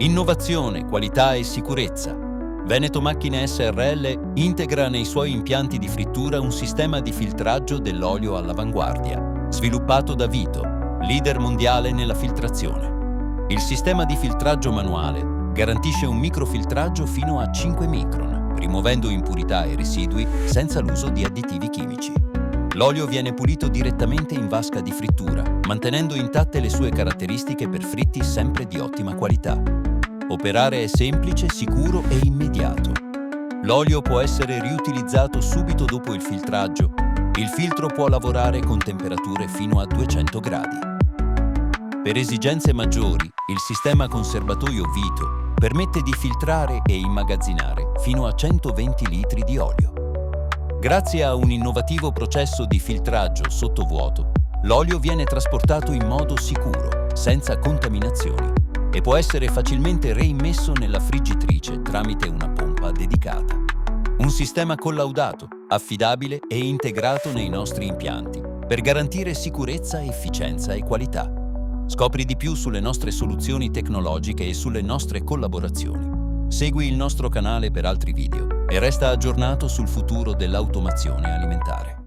Innovazione, qualità e sicurezza. Veneto Macchine Srl integra nei suoi impianti di frittura un sistema di filtraggio dell'olio all'avanguardia, sviluppato da Vito, leader mondiale nella filtrazione. Il sistema di filtraggio manuale garantisce un microfiltraggio fino a 5 micron, rimuovendo impurità e residui senza l'uso di additivi chimici. L'olio viene pulito direttamente in vasca di frittura, mantenendo intatte le sue caratteristiche per fritti sempre di ottima qualità. Operare è semplice, sicuro e immediato. L'olio può essere riutilizzato subito dopo il filtraggio. Il filtro può lavorare con temperature fino a 200 gradi. Per esigenze maggiori, il sistema conservatoio Vito permette di filtrare e immagazzinare fino a 120 litri di olio. Grazie a un innovativo processo di filtraggio sottovuoto, l'olio viene trasportato in modo sicuro, senza contaminazioni, e può essere facilmente reimmesso nella friggitrice tramite una pompa dedicata. Un sistema collaudato, affidabile e integrato nei nostri impianti per garantire sicurezza, efficienza e qualità. Scopri di più sulle nostre soluzioni tecnologiche e sulle nostre collaborazioni. Segui il nostro canale per altri video e resta aggiornato sul futuro dell'automazione alimentare.